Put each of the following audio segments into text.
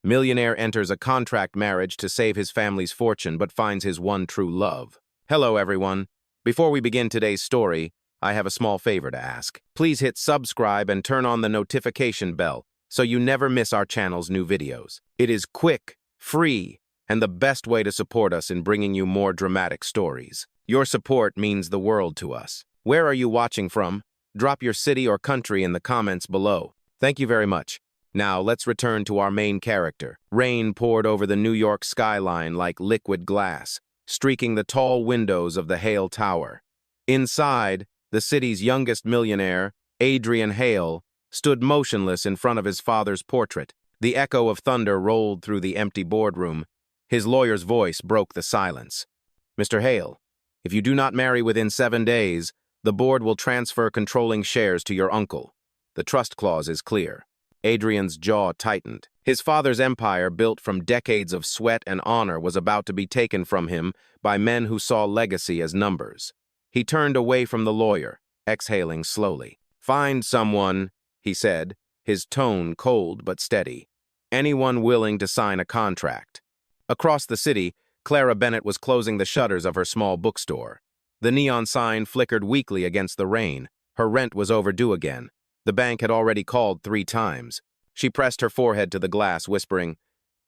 Millionaire enters a contract marriage to save his family's fortune but finds his one true love. Hello, everyone. Before we begin today's story, I have a small favor to ask. Please hit subscribe and turn on the notification bell so you never miss our channel's new videos. It is quick, free, and the best way to support us in bringing you more dramatic stories. Your support means the world to us. Where are you watching from? Drop your city or country in the comments below. Thank you very much. Now, let's return to our main character. Rain poured over the New York skyline like liquid glass, streaking the tall windows of the Hale Tower. Inside, the city's youngest millionaire, Adrian Hale, stood motionless in front of his father's portrait. The echo of thunder rolled through the empty boardroom. His lawyer's voice broke the silence. "Mr. Hale, if you do not marry within 7 days, the board will transfer controlling shares to your uncle. The trust clause is clear." Adrian's jaw tightened. His father's empire, built from decades of sweat and honor, was about to be taken from him by men who saw legacy as numbers. He turned away from the lawyer, exhaling slowly. "Find someone," he said, his tone cold but steady. "Anyone willing to sign a contract." Across the city, Clara Bennett was closing the shutters of her small bookstore. The neon sign flickered weakly against the rain. Her rent was overdue again. The bank had already called 3 times. She pressed her forehead to the glass, whispering,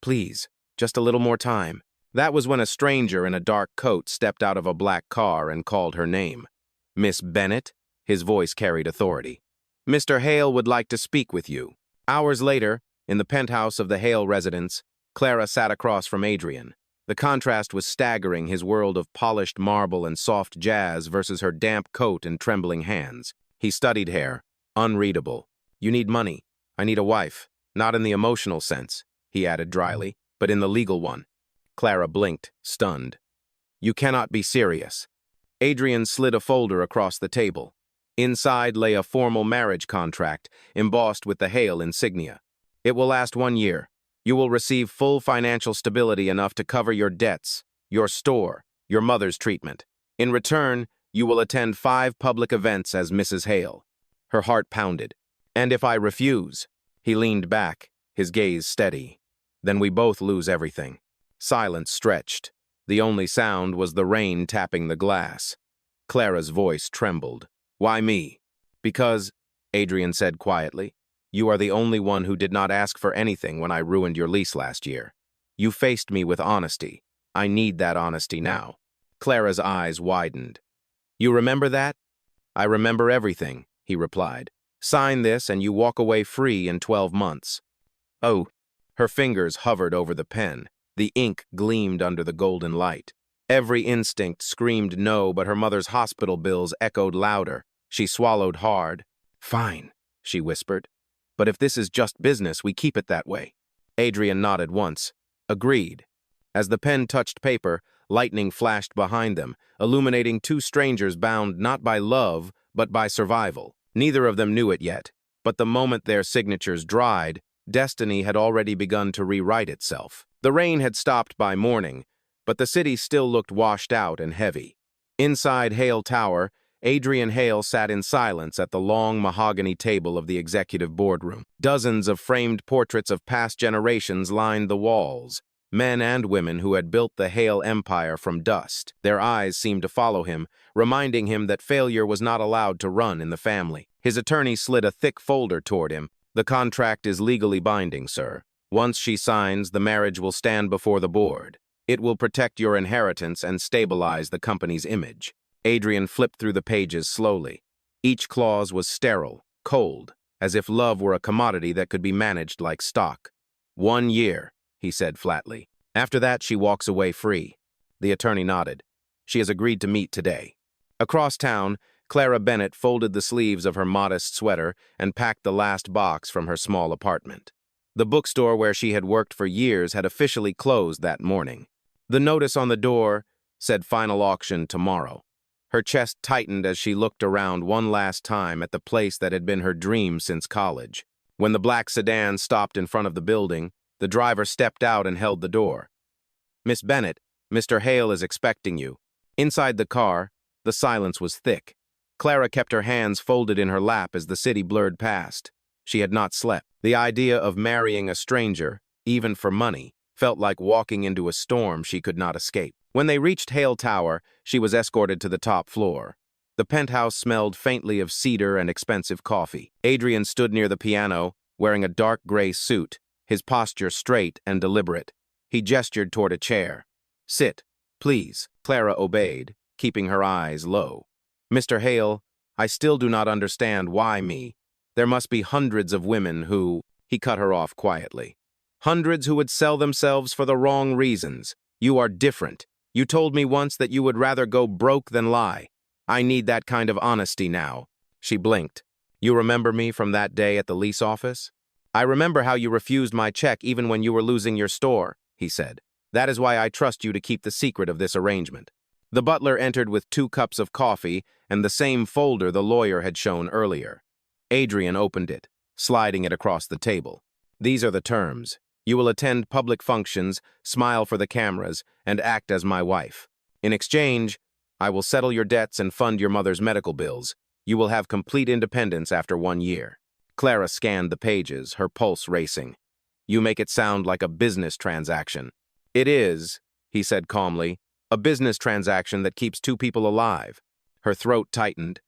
"Please, just a little more time." That was when a stranger in a dark coat stepped out of a black car and called her name. "Miss Bennett?" His voice carried authority. "Mr. Hale would like to speak with you." Hours later, in the penthouse of the Hale residence, Clara sat across from Adrian. The contrast was staggering, his world of polished marble and soft jazz versus her damp coat and trembling hands. He studied her. Unreadable. "You need money. I need a wife. Not in the emotional sense," he added dryly, "but in the legal one." Clara blinked, stunned. "You cannot be serious." Adrian slid a folder across the table. Inside lay a formal marriage contract, embossed with the Hale insignia. "It will last 1 year. You will receive full financial stability enough to cover your debts, your store, your mother's treatment. In return, you will attend 5 public events as Mrs. Hale." Her heart pounded. "And if I refuse?" He leaned back, his gaze steady. "Then we both lose everything." Silence stretched. The only sound was the rain tapping the glass. Clara's voice trembled. "Why me?" "Because," Adrian said quietly, "you are the only one who did not ask for anything when I ruined your lease last year. You faced me with honesty. I need that honesty now." Clara's eyes widened. "You remember that?" "I remember everything," he replied. "Sign this and you walk away free in 12 months. "Oh." Her fingers hovered over the pen. The ink gleamed under the golden light. Every instinct screamed no, but her mother's hospital bills echoed louder. She swallowed hard. "Fine," she whispered. "But if this is just business, we keep it that way." Adrian nodded once. "Agreed." As the pen touched paper, lightning flashed behind them, illuminating 2 strangers bound not by love, but by survival. Neither of them knew it yet, but the moment their signatures dried, destiny had already begun to rewrite itself. The rain had stopped by morning, but the city still looked washed out and heavy. Inside Hale Tower, Adrian Hale sat in silence at the long mahogany table of the executive boardroom. Dozens of framed portraits of past generations lined the walls, men and women who had built the Hale empire from dust. Their eyes seemed to follow him, reminding him that failure was not allowed to run in the family. His attorney slid a thick folder toward him. "The contract is legally binding, sir. Once she signs, the marriage will stand before the board. It will protect your inheritance and stabilize the company's image." Adrian flipped through the pages slowly. Each clause was sterile, cold, as if love were a commodity that could be managed like stock. 1 year, he said flatly. "After that, she walks away free." The attorney nodded. "She has agreed to meet today." Across town, Clara Bennett folded the sleeves of her modest sweater and packed the last box from her small apartment. The bookstore where she had worked for years had officially closed that morning. The notice on the door said final auction tomorrow. Her chest tightened as she looked around one last time at the place that had been her dream since college. When the black sedan stopped in front of the building, the driver stepped out and held the door. "Miss Bennett, Mr. Hale is expecting you." Inside the car, the silence was thick. Clara kept her hands folded in her lap as the city blurred past. She had not slept. The idea of marrying a stranger, even for money, felt like walking into a storm she could not escape. When they reached Hale Tower, she was escorted to the top floor. The penthouse smelled faintly of cedar and expensive coffee. Adrian stood near the piano, wearing a dark gray suit, his posture straight and deliberate. He gestured toward a chair. "Sit, please." Clara obeyed, keeping her eyes low. "Mr. Hale, I still do not understand why me. There must be hundreds of women who—" He cut her off quietly. "Hundreds who would sell themselves for the wrong reasons. You are different. You told me once that you would rather go broke than lie. I need that kind of honesty now." She blinked. "You remember me from that day at the lease office?" "I remember how you refused my check even when you were losing your store," he said. "That is why I trust you to keep the secret of this arrangement." The butler entered with 2 cups of coffee and the same folder the lawyer had shown earlier. Adrian opened it, sliding it across the table. "These are the terms. You will attend public functions, smile for the cameras, and act as my wife. In exchange, I will settle your debts and fund your mother's medical bills. You will have complete independence after 1 year." Clara scanned the pages, her pulse racing. "You make it sound like a business transaction." "It is," he said calmly, "a business transaction that keeps 2 people alive." Her throat tightened.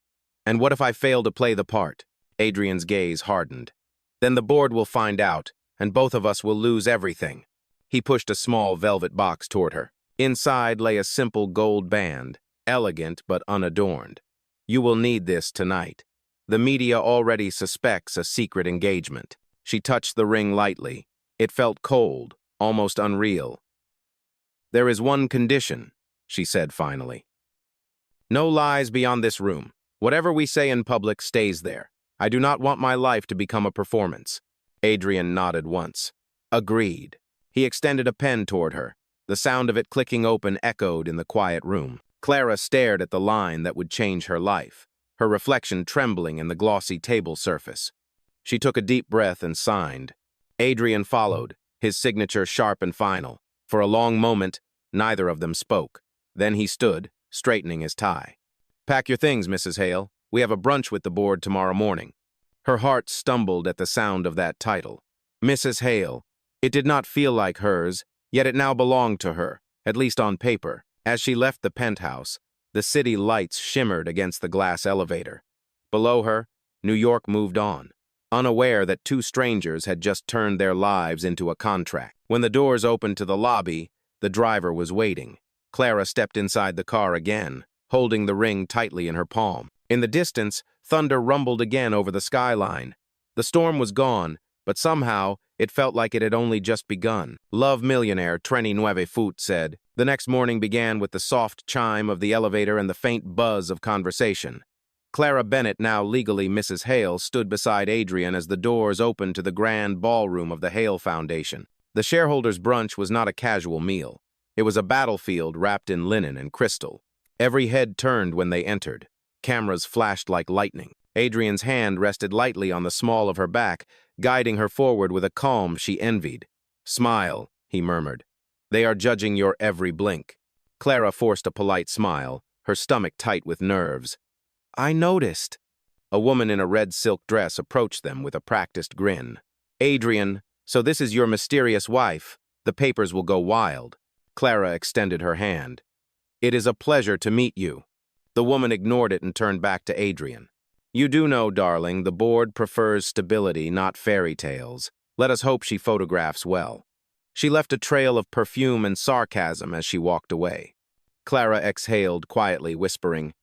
"And what if I fail to play the part?" Adrian's gaze hardened. "Then the board will find out, and both of us will lose everything." He pushed a small velvet box toward her. Inside lay a simple gold band, elegant but unadorned. "You will need this tonight. The media already suspects a secret engagement." She touched the ring lightly. It felt cold, almost unreal. "There is one condition," she said finally. "No lies beyond this room. Whatever we say in public stays there. I do not want my life to become a performance." Adrian nodded once. "Agreed." He extended a pen toward her. The sound of it clicking open echoed in the quiet room. Clara stared at the line that would change her life, her reflection trembling in the glossy table surface. She took a deep breath and signed. Adrian followed, his signature sharp and final. For a long moment, neither of them spoke. Then he stood, straightening his tie. "Pack your things, Mrs. Hale. We have a brunch with the board tomorrow morning." Her heart stumbled at the sound of that title. Mrs. Hale. It did not feel like hers, yet it now belonged to her, at least on paper. As she left the penthouse, the city lights shimmered against the glass elevator. Below her, New York moved on, unaware that 2 strangers had just turned their lives into a contract. When the doors opened to the lobby, the driver was waiting. Clara stepped inside the car again, holding the ring tightly in her palm. In the distance, thunder rumbled again over the skyline. The storm was gone, but somehow it felt like it had only just begun. "Love Millionaire, 39 foot," said. The next morning began with the soft chime of the elevator and the faint buzz of conversation. Clara Bennett, now legally Mrs. Hale, stood beside Adrian as the doors opened to the grand ballroom of the Hale Foundation. The shareholders' brunch was not a casual meal. It was a battlefield wrapped in linen and crystal. Every head turned when they entered. Cameras flashed like lightning. Adrian's hand rested lightly on the small of her back, guiding her forward with a calm she envied. "Smile," he murmured. "They are judging your every blink." Clara forced a polite smile, her stomach tight with nerves. "I noticed." A woman in a red silk dress approached them with a practiced grin. "Adrian, so this is your mysterious wife. The papers will go wild." Clara extended her hand. "It is a pleasure to meet you." The woman ignored it and turned back to Adrian. "You do know, darling, the board prefers stability, not fairy tales. Let us hope she photographs well." She left a trail of perfume and sarcasm as she walked away. Clara exhaled quietly, whispering,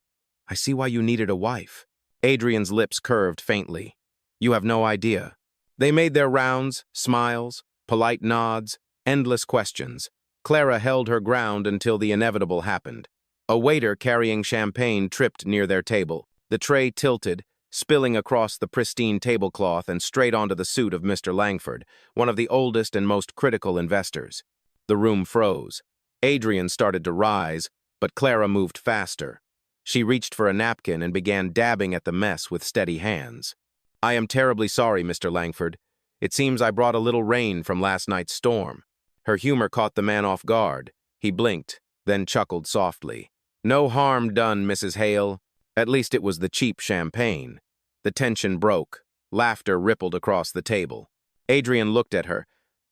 "I see why you needed a wife." Adrian's lips curved faintly. "You have no idea." They made their rounds, smiles, polite nods, endless questions. Clara held her ground until the inevitable happened. A waiter carrying champagne tripped near their table. The tray tilted, spilling across the pristine tablecloth and straight onto the suit of Mr. Langford, one of the oldest and most critical investors. The room froze. Adrian started to rise, but Clara moved faster. She reached for a napkin and began dabbing at the mess with steady hands. "I am terribly sorry, Mr. Langford. It seems I brought a little rain from last night's storm." Her humor caught the man off guard. He blinked, then chuckled softly. "No harm done, Mrs. Hale. At least it was the cheap champagne." The tension broke. Laughter rippled across the table. Adrian looked at her.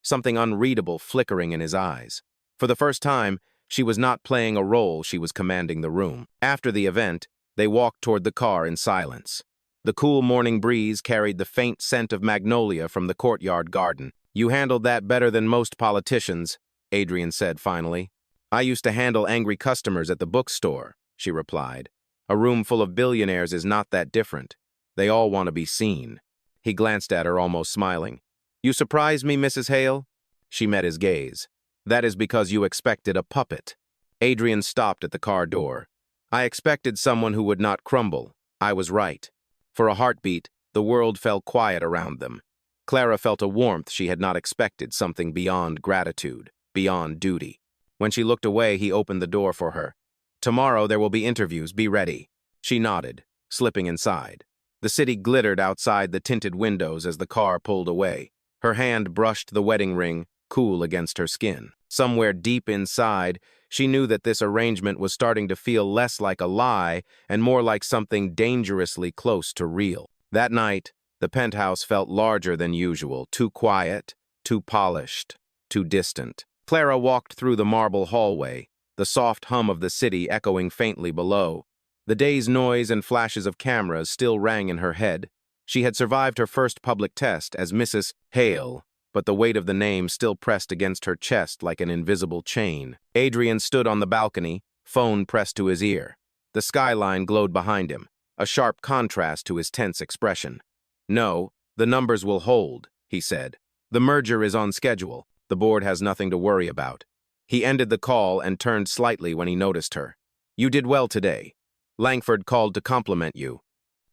something unreadable flickering in his eyes. For the first time, she was not playing a role, she was commanding the room. After the event, they walked toward the car in silence. The cool morning breeze carried the faint scent of magnolia from the courtyard garden. "You handled that better than most politicians," Adrian said finally. "I used to handle angry customers at the bookstore," she replied. "A room full of billionaires is not that different. They all want to be seen." He glanced at her, almost smiling. "You surprise me, Mrs. Hale?" She met his gaze. "That is because you expected a puppet." Adrian stopped at the car door. "I expected someone who would not crumble. I was right." For a heartbeat, the world fell quiet around them. Clara felt a warmth she had not expected, something beyond gratitude, beyond duty. When she looked away, he opened the door for her. "Tomorrow there will be interviews, be ready." She nodded, slipping inside. The city glittered outside the tinted windows as the car pulled away. Her hand brushed the wedding ring, cool against her skin. Somewhere deep inside, she knew that this arrangement was starting to feel less like a lie and more like something dangerously close to real. That night, the penthouse felt larger than usual, too quiet, too polished, too distant. Clara walked through the marble hallway, the soft hum of the city echoing faintly below. The day's noise and flashes of cameras still rang in her head. She had survived her first public test as Mrs. Hale, but the weight of the name still pressed against her chest like an invisible chain. Adrian stood on the balcony, phone pressed to his ear. The skyline glowed behind him, a sharp contrast to his tense expression. "No, the numbers will hold," he said. "The merger is on schedule. The board has nothing to worry about." He ended the call and turned slightly when he noticed her. "You did well today. Langford called to compliment you."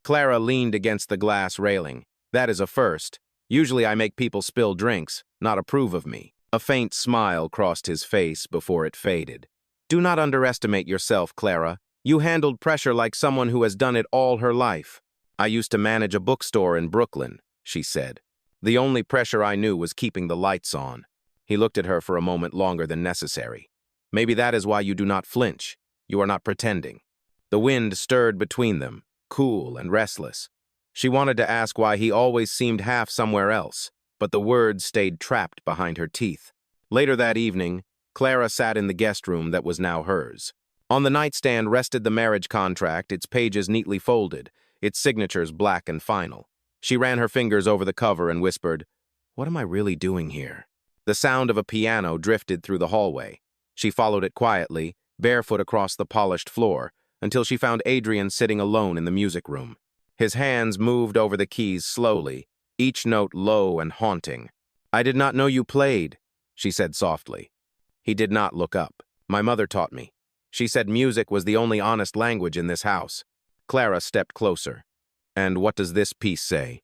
Clara leaned against the glass railing. "That is a first. Usually I make people spill drinks, not approve of me." A faint smile crossed his face before it faded. "Do not underestimate yourself, Clara. You handled pressure like someone who has done it all her life." "I used to manage a bookstore in Brooklyn," she said. "The only pressure I knew was keeping the lights on." He looked at her for a moment longer than necessary. "Maybe that is why you do not flinch. You are not pretending." The wind stirred between them, cool and restless. She wanted to ask why he always seemed half somewhere else, but the words stayed trapped behind her teeth. Later that evening, Clara sat in the guest room that was now hers. On the nightstand rested the marriage contract, its pages neatly folded, its signatures black and final. She ran her fingers over the cover and whispered, "What am I really doing here?" The sound of a piano drifted through the hallway. She followed it quietly, barefoot across the polished floor, until she found Adrian sitting alone in the music room. His hands moved over the keys slowly, each note low and haunting. "I did not know you played," she said softly. He did not look up. "My mother taught me. She said music was the only honest language in this house." Clara stepped closer. "And what does this piece say?"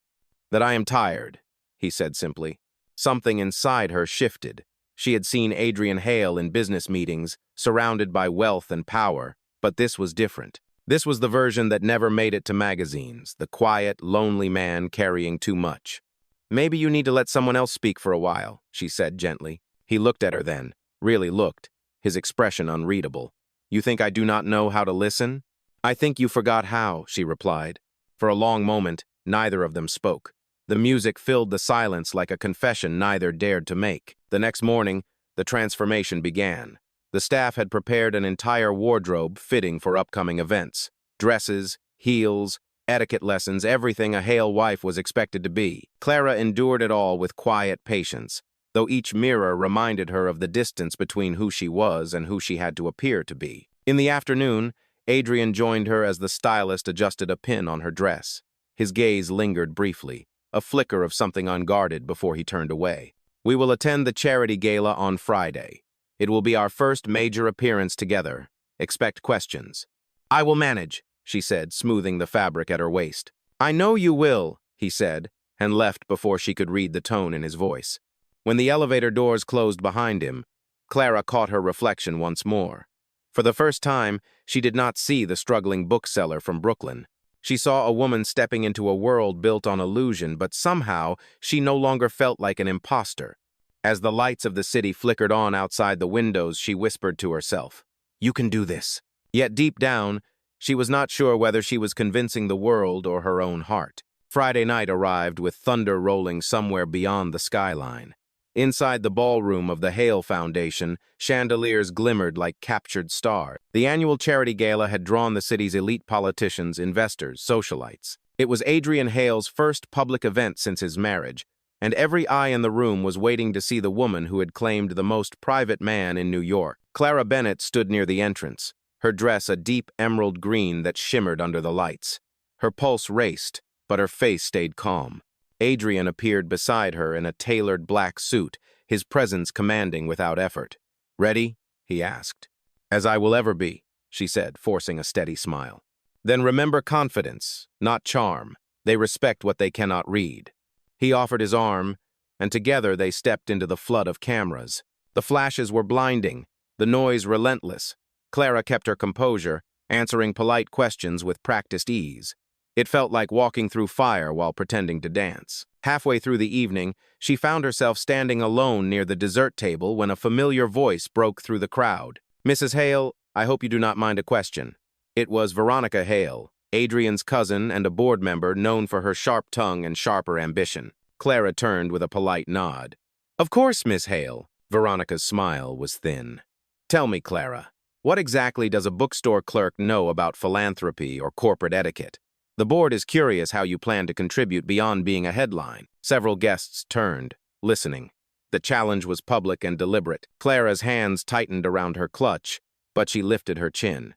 "That I am tired," he said simply. Something inside her shifted. She had seen Adrian Hale in business meetings, surrounded by wealth and power, but this was different. This was the version that never made it to magazines, the quiet, lonely man carrying too much. "Maybe you need to let someone else speak for a while," she said gently. He looked at her then, really looked, his expression unreadable. "You think I do not know how to listen?" "I think you forgot how," she replied. For a long moment, neither of them spoke. The music filled the silence like a confession neither dared to make. The next morning, the transformation began. The staff had prepared an entire wardrobe fitting for upcoming events. Dresses, heels, etiquette lessons, everything a Hale wife was expected to be. Clara endured it all with quiet patience, though each mirror reminded her of the distance between who she was and who she had to appear to be. In the afternoon, Adrian joined her as the stylist adjusted a pin on her dress. His gaze lingered briefly, a flicker of something unguarded before he turned away. "We will attend the charity gala on Friday. It will be our first major appearance together. Expect questions." "I will manage," she said, smoothing the fabric at her waist. "I know you will," he said, and left before she could read the tone in his voice. When the elevator doors closed behind him, Clara caught her reflection once more. For the first time, she did not see the struggling bookseller from Brooklyn. She saw a woman stepping into a world built on illusion, but somehow she no longer felt like an imposter. As the lights of the city flickered on outside the windows, she whispered to herself, "You can do this." Yet deep down, she was not sure whether she was convincing the world or her own heart. Friday night arrived with thunder rolling somewhere beyond the skyline. Inside the ballroom of the Hale Foundation, chandeliers glimmered like captured stars. The annual charity gala had drawn the city's elite politicians, investors, socialites. It was Adrian Hale's first public event since his marriage, and every eye in the room was waiting to see the woman who had claimed the most private man in New York. Clara Bennett stood near the entrance, her dress a deep emerald green that shimmered under the lights. Her pulse raced, but her face stayed calm. Adrian appeared beside her in a tailored black suit, his presence commanding without effort. "Ready?" he asked. "As I will ever be," she said, forcing a steady smile. "Then remember confidence, not charm. They respect what they cannot read." He offered his arm, and together they stepped into the flood of cameras. The flashes were blinding, the noise relentless. Clara kept her composure, answering polite questions with practiced ease. It felt like walking through fire while pretending to dance. Halfway through the evening, she found herself standing alone near the dessert table when a familiar voice broke through the crowd. "Mrs. Hale, I hope you do not mind a question." It was Veronica Hale, Adrian's cousin and a board member known for her sharp tongue and sharper ambition. Clara turned with a polite nod. "Of course, Miss Hale." Veronica's smile was thin. "Tell me, Clara, what exactly does a bookstore clerk know about philanthropy or corporate etiquette? The board is curious how you plan to contribute beyond being a headline." Several guests turned, listening. The challenge was public and deliberate. Clara's hands tightened around her clutch, but she lifted her chin.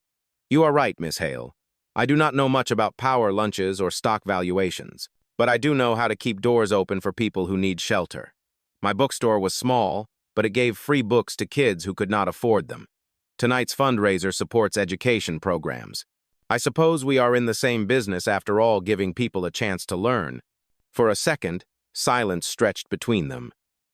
"You are right, Miss Hale. I do not know much about power lunches or stock valuations, but I do know how to keep doors open for people who need shelter. My bookstore was small, but it gave free books to kids who could not afford them. Tonight's fundraiser supports education programs. I suppose we are in the same business after all, giving people a chance to learn." For a second, silence stretched between them.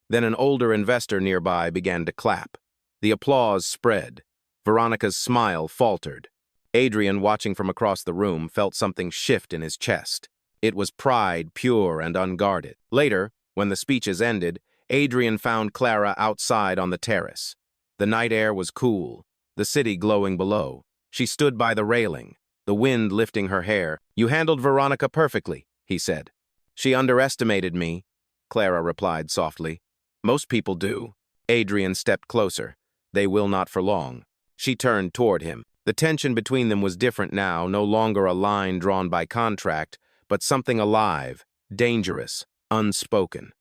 Then an older investor nearby began to clap. The applause spread. Veronica's smile faltered. Adrian, watching from across the room, felt something shift in his chest. It was pride, pure and unguarded. Later, when the speeches ended, Adrian found Clara outside on the terrace. The night air was cool, the city glowing below. She stood by the railing, the wind lifting her hair. "You handled Veronica perfectly," he said. "She underestimated me," Clara replied softly. "Most people do." Adrian stepped closer. "They will not for long." She turned toward him. The tension between them was different now, no longer a line drawn by contract, but something alive, dangerous, unspoken.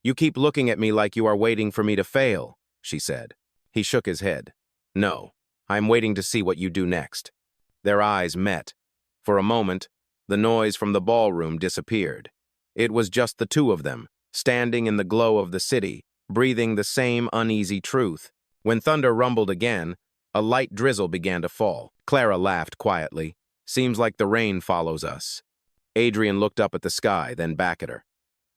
"You keep looking at me like you are waiting for me to fail," she said. He shook his head. "No, I'm waiting to see what you do next." Their eyes met. For a moment, the noise from the ballroom disappeared. It was just the two of them, standing in the glow of the city, breathing the same uneasy truth. When thunder rumbled again, a light drizzle began to fall. Clara laughed quietly. "Seems like the rain follows us." Adrian looked up at the sky, then back at her.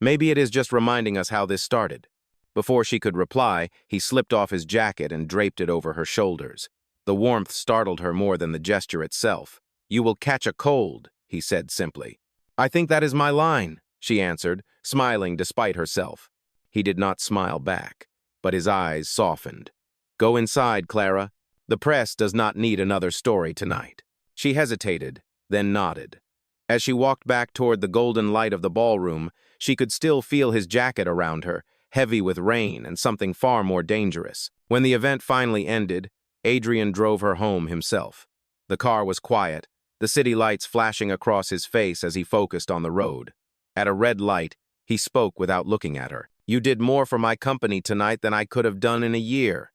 "Maybe it is just reminding us how this started." Before she could reply, he slipped off his jacket and draped it over her shoulders. The warmth startled her more than the gesture itself. "You will catch a cold," he said simply. "I think that is my line," she answered, smiling despite herself. He did not smile back, but his eyes softened. "Go inside, Clara. The press does not need another story tonight." She hesitated, then nodded. As she walked back toward the golden light of the ballroom, she could still feel his jacket around her, heavy with rain and something far more dangerous. When the event finally ended, Adrian drove her home himself. The car was quiet, the city lights flashing across his face as he focused on the road. At a red light, he spoke without looking at her. "You did more for my company tonight than I could have done in a year."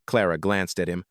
Clara glanced at him.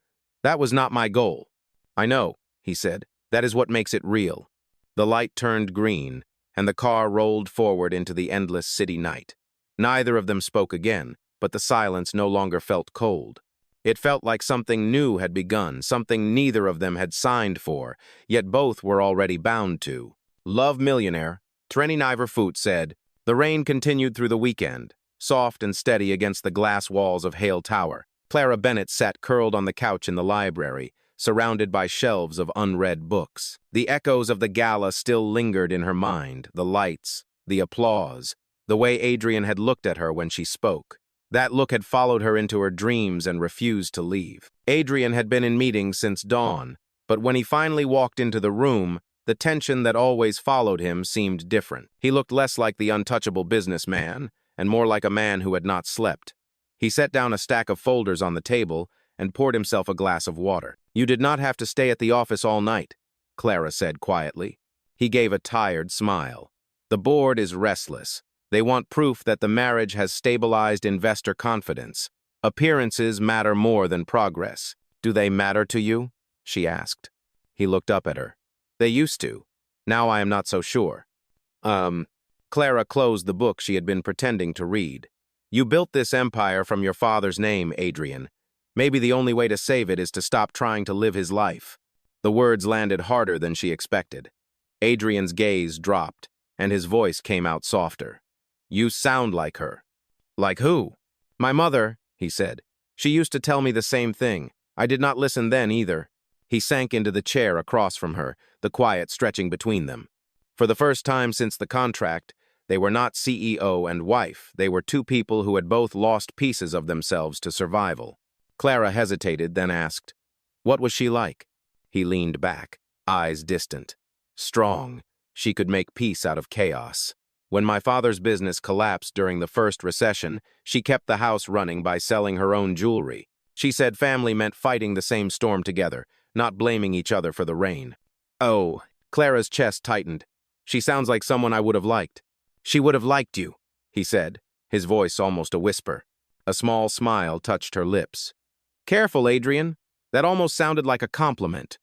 "That was not my goal." "I know," he said. "That is what makes it real." The light turned green, and the car rolled forward into the endless city night. Neither of them spoke again, but the silence no longer felt cold. It felt like something new had begun, something neither of them had signed for, yet both were already bound to. "Love, Millionaire," Trenny Niverfoot said. The rain continued through the weekend, soft and steady against the glass walls of Hale Tower. Clara Bennett sat curled on the couch in the library, surrounded by shelves of unread books. The echoes of the gala still lingered in her mind, the lights, the applause, the way Adrian had looked at her when she spoke. That look had followed her into her dreams and refused to leave. Adrian had been in meetings since dawn, but when he finally walked into the room, the tension that always followed him seemed different. He looked less like the untouchable businessman and more like a man who had not slept. He set down a stack of folders on the table and poured himself a glass of water. "You did not have to stay at the office all night," Clara said quietly. He gave a tired smile. "The board is restless. They want proof that the marriage has stabilized investor confidence. Appearances matter more than progress. Do they matter to you?" she asked. He looked up at her. "They used to. Now I am not so sure." Clara closed the book she had been pretending to read. "You built this empire from your father's name, Adrian. Maybe the only way to save it is to stop trying to live his life." The words landed harder than she expected. Adrian's gaze dropped, and his voice came out softer. "You sound like her." "Like who?" "My mother," he said. "She used to tell me the same thing. I did not listen then either." He sank into the chair across from her, the quiet stretching between them. For the first time since the contract, they were not CEO and wife. They were two people who had both lost pieces of themselves to survival. Clara hesitated, then asked, "What was she like?" He leaned back, eyes distant. "Strong. She could make peace out of chaos. When my father's business collapsed during the first recession, she kept the house running by selling her own jewelry. She said family meant fighting the same storm together, not blaming each other for the rain." "Oh," Clara's chest tightened. "She sounds like someone I would have liked." "She would have liked you," he said, his voice almost a whisper. A small smile touched her lips. "Careful, Adrian. That almost sounded like a compliment."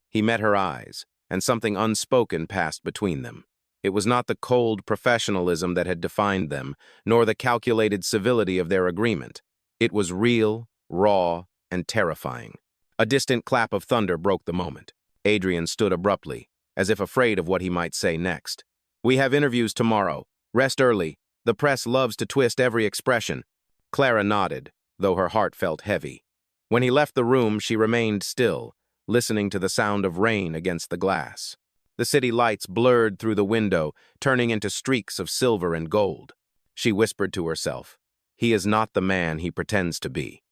He met her eyes, and something unspoken passed between them. It was not the cold professionalism that had defined them, nor the calculated civility of their agreement. It was real, raw, and terrifying. A distant clap of thunder broke the moment. Adrian stood abruptly, as if afraid of what he might say next. "We have interviews tomorrow. Rest early. The press loves to twist every expression." Clara nodded, though her heart felt heavy. When he left the room, she remained still, listening to the sound of rain against the glass. The city lights blurred through the window, turning into streaks of silver and gold. She whispered to herself, "He is not the man he pretends to be."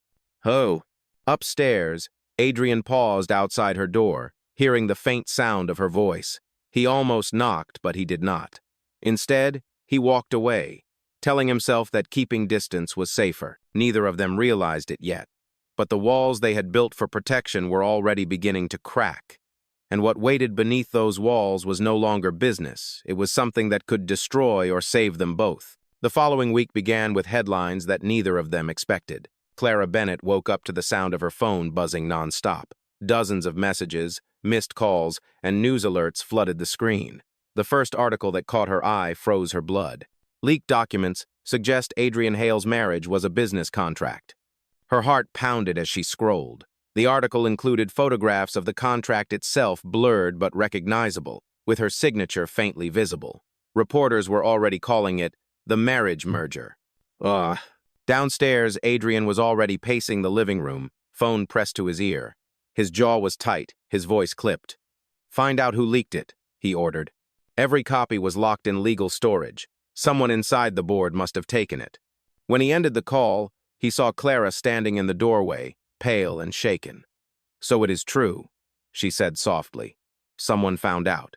"Oh." Upstairs, Adrian paused outside her door, hearing the faint sound of her voice. He almost knocked, but he did not. Instead, he walked away, telling himself that keeping distance was safer. Neither of them realized it yet, but the walls they had built for protection were already beginning to crack. And what waited beneath those walls was no longer business. It was something that could destroy or save them both. The following week began with headlines that neither of them expected. Clara Bennett woke up to the sound of her phone buzzing nonstop. Dozens of messages, missed calls, and news alerts flooded the screen. The first article that caught her eye froze her blood. Leaked documents suggest Adrian Hale's marriage was a business contract. Her heart pounded as she scrolled. The article included photographs of the contract itself, blurred but recognizable, with her signature faintly visible. Reporters were already calling it the marriage merger. Ugh. Downstairs, Adrian was already pacing the living room, phone pressed to his ear. His jaw was tight, his voice clipped. "Find out who leaked it," he ordered. Every copy was locked in legal storage. Someone inside the board must have taken it. When he ended the call, he saw Clara standing in the doorway, pale and shaken. "So it is true," she said softly. "Someone found out."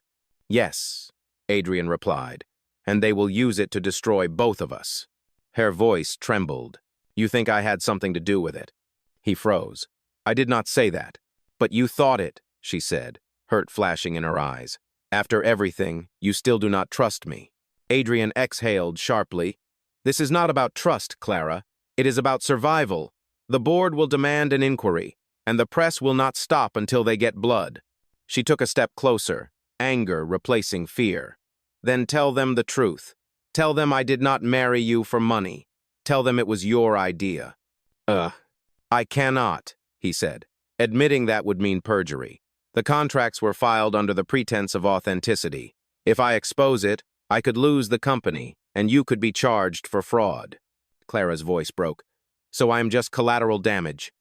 "Yes," Adrian replied, "and they will use it to destroy both of us." Her voice trembled. "You think I had something to do with it?" He froze. "I did not say that." "But you thought it," she said, hurt flashing in her eyes. "After everything, you still do not trust me." Adrian exhaled sharply. "This is not about trust, Clara. It is about survival. The board will demand an inquiry, and the press will not stop until they get blood." She took a step closer, anger replacing fear. "Then tell them the truth. Tell them I did not marry you for money. Tell them it was your idea." "I cannot," he said. Admitting that would mean perjury. The contracts were filed under the pretense of authenticity. If I expose it, I could lose the company, and you could be charged for fraud. Clara's voice broke. "So I am just collateral damage."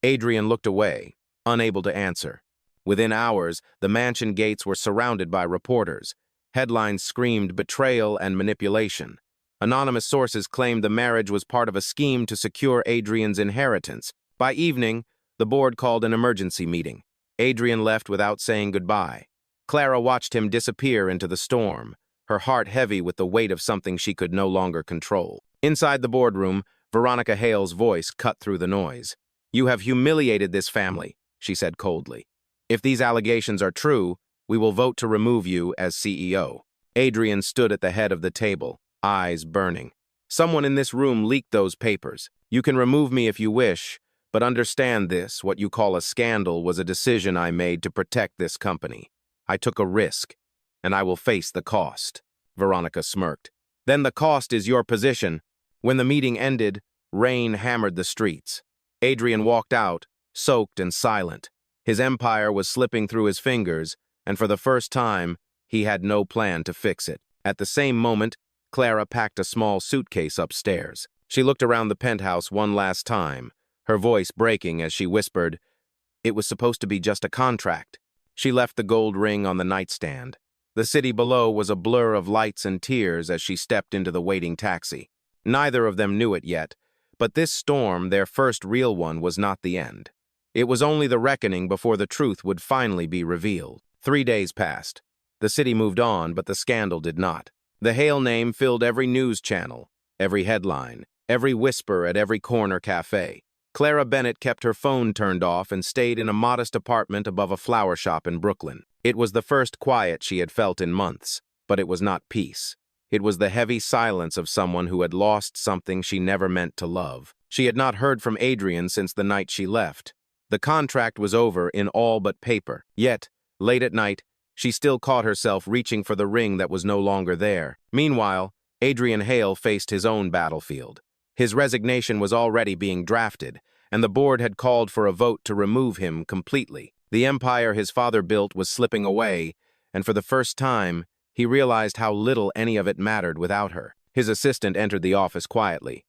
Adrian looked away, unable to answer. Within hours, the mansion gates were surrounded by reporters. Headlines screamed betrayal and manipulation. Anonymous sources claimed the marriage was part of a scheme to secure Adrian's inheritance. By evening, the board called an emergency meeting. Adrian left without saying goodbye. Clara watched him disappear into the storm, her heart heavy with the weight of something she could no longer control. Inside the boardroom, Veronica Hale's voice cut through the noise. "You have humiliated this family," she said coldly. "If these allegations are true, we will vote to remove you as CEO." Adrian stood at the head of the table, eyes burning. "Someone in this room leaked those papers. You can remove me if you wish, but understand this, what you call a scandal was a decision I made to protect this company. I took a risk, and I will face the cost." Veronica smirked. "Then the cost is your position." When the meeting ended, rain hammered the streets. Adrian walked out, soaked and silent. His empire was slipping through his fingers, and for the first time, he had no plan to fix it. At the same moment, Clara packed a small suitcase upstairs. She looked around the penthouse one last time, her voice breaking as she whispered, "It was supposed to be just a contract." She left the gold ring on the nightstand. The city below was a blur of lights and tears as she stepped into the waiting taxi. Neither of them knew it yet, but this storm, their first real one, was not the end. It was only the reckoning before the truth would finally be revealed. 3 days passed. The city moved on, but the scandal did not. The Hale name filled every news channel, every headline, every whisper at every corner cafe. Clara Bennett kept her phone turned off and stayed in a modest apartment above a flower shop in Brooklyn. It was the first quiet she had felt in months, but it was not peace. It was the heavy silence of someone who had lost something she never meant to love. She had not heard from Adrian since the night she left. The contract was over in all but paper. Yet, late at night, she still caught herself reaching for the ring that was no longer there. Meanwhile, Adrian Hale faced his own battlefield. His resignation was already being drafted, and the board had called for a vote to remove him completely. The empire his father built was slipping away, and for the first time, he realized how little any of it mattered without her. His assistant entered the office quietly.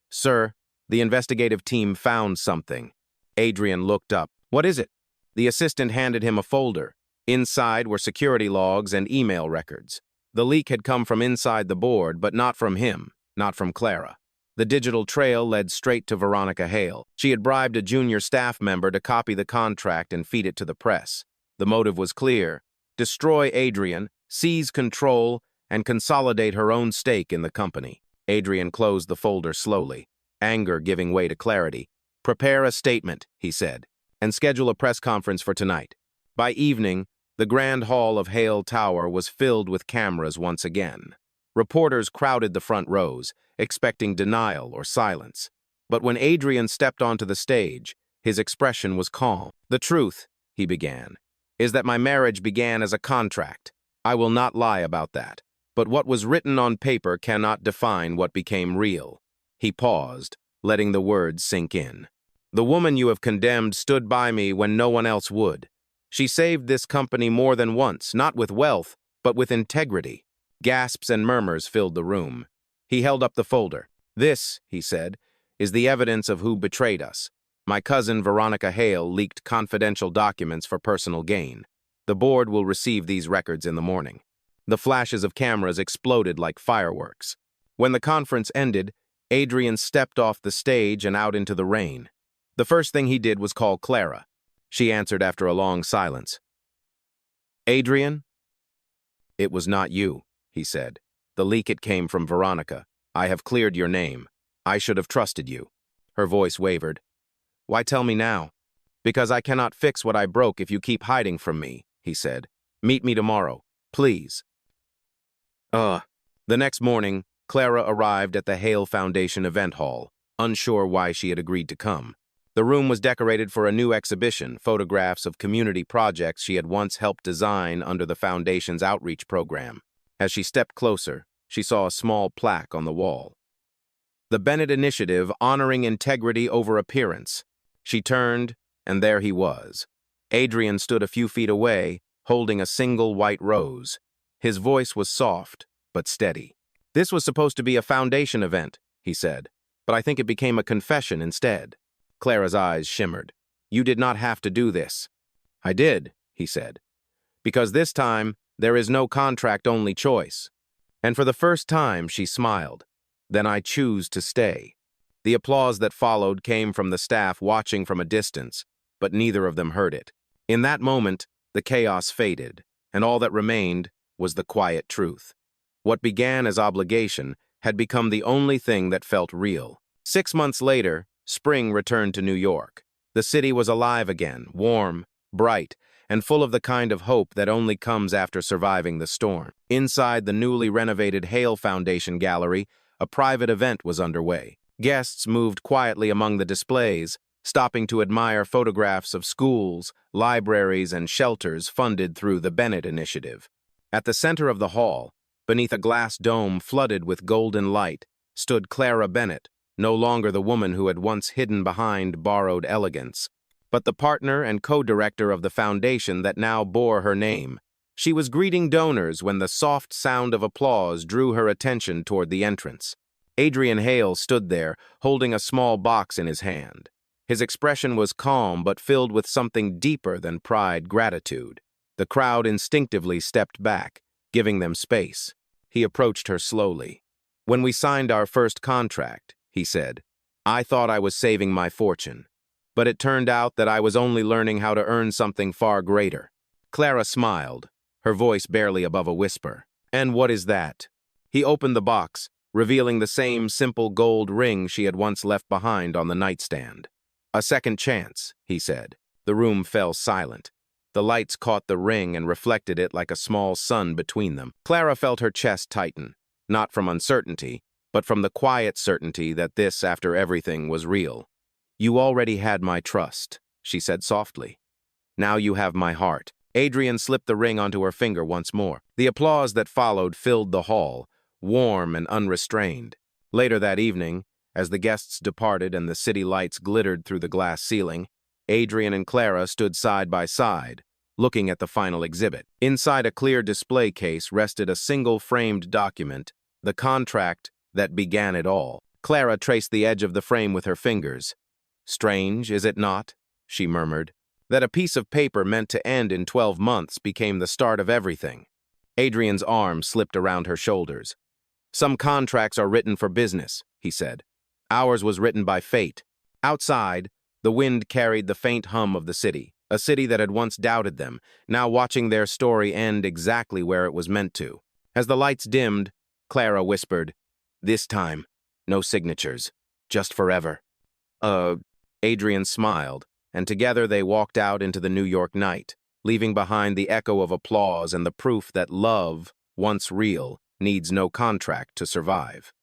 "Sir, the investigative team found something." Adrian looked up. "What is it?" The assistant handed him a folder. Inside were security logs and email records. The leak had come from inside the board, but not from him, not from Clara. The digital trail led straight to Veronica Hale. She had bribed a junior staff member to copy the contract and feed it to the press. The motive was clear: destroy Adrian, seize control, and consolidate her own stake in the company. Adrian closed the folder slowly, anger giving way to clarity. "Prepare a statement," he said, "and schedule a press conference for tonight." By evening, the grand hall of Hale Tower was filled with cameras once again. Reporters crowded the front rows, expecting denial or silence. But when Adrian stepped onto the stage, his expression was calm. "The truth," he began, "is that my marriage began as a contract. I will not lie about that. But what was written on paper cannot define what became real." He paused, letting the words sink in. "The woman you have condemned stood by me when no one else would. She saved this company more than once, not with wealth, but with integrity." Gasps and murmurs filled the room. He held up the folder. "This," he said, "is the evidence of who betrayed us. My cousin Veronica Hale leaked confidential documents for personal gain. The board will receive these records in the morning." The flashes of cameras exploded like fireworks. When the conference ended, Adrian stepped off the stage and out into the rain. The first thing he did was call Clara. She answered after a long silence. "Adrian?" "It was not you," he said. "The leak, it came from Veronica. I have cleared your name. I should have trusted you." Her voice wavered. "Why tell me now?" "Because I cannot fix what I broke if you keep hiding from me," he said. "Meet me tomorrow, please." The next morning, Clara arrived at the Hale Foundation event hall, unsure why she had agreed to come. The room was decorated for a new exhibition, photographs of community projects she had once helped design under the foundation's outreach program. As she stepped closer, she saw a small plaque on the wall. "The Bennett Initiative, honoring integrity over appearance." She turned, and there he was. Adrian stood a few feet away, holding a single white rose. His voice was soft, but steady. "This was supposed to be a foundation event," he said, "but I think it became a confession instead." Clara's eyes shimmered. "You did not have to do this." "I did," he said, "because this time there is no contract-only choice." And for the first time, she smiled. "Then I choose to stay." The applause that followed came from the staff watching from a distance, but neither of them heard it. In that moment, the chaos faded, and all that remained was the quiet truth. What began as obligation had become the only thing that felt real. 6 months later, spring returned to New York. The city was alive again, warm, bright, and full of the kind of hope that only comes after surviving the storm. Inside the newly renovated Hale Foundation Gallery, a private event was underway. Guests moved quietly among the displays, stopping to admire photographs of schools, libraries, and shelters funded through the Bennett Initiative. At the center of the hall, beneath a glass dome flooded with golden light, stood Clara Bennett, no longer the woman who had once hidden behind borrowed elegance, but the partner and co-director of the foundation that now bore her name. She was greeting donors when the soft sound of applause drew her attention toward the entrance. Adrian Hale stood there, holding a small box in his hand. His expression was calm but filled with something deeper than pride, gratitude. The crowd instinctively stepped back, giving them space. He approached her slowly. "When we signed our first contract," he said, "I thought I was saving my fortune. But it turned out that I was only learning how to earn something far greater." Clara smiled, her voice barely above a whisper. "And what is that?" He opened the box, revealing the same simple gold ring she had once left behind on the nightstand. "A second chance," he said. The room fell silent. The lights caught the ring and reflected it like a small sun between them. Clara felt her chest tighten, not from uncertainty, but from the quiet certainty that this, after everything, was real. "You already had my trust," she said softly. "Now you have my heart." Adrian slipped the ring onto her finger once more. The applause that followed filled the hall, warm and unrestrained. Later that evening, as the guests departed and the city lights glittered through the glass ceiling, Adrian and Clara stood side by side, looking at the final exhibit. Inside a clear display case rested a single framed document, the contract that began it all. Clara traced the edge of the frame with her fingers. "Strange, is it not?" she murmured. "That a piece of paper meant to end in 12 months became the start of everything." Adrian's arm slipped around her shoulders. "Some contracts are written for business," he said. "Ours was written by fate." Outside, the wind carried the faint hum of the city, a city that had once doubted them, now watching their story end exactly where it was meant to. As the lights dimmed, Clara whispered, "This time, no signatures, just forever." Adrian smiled, and together they walked out into the New York night, leaving behind the echo of applause and the proof that love, once real, needs no contract to survive.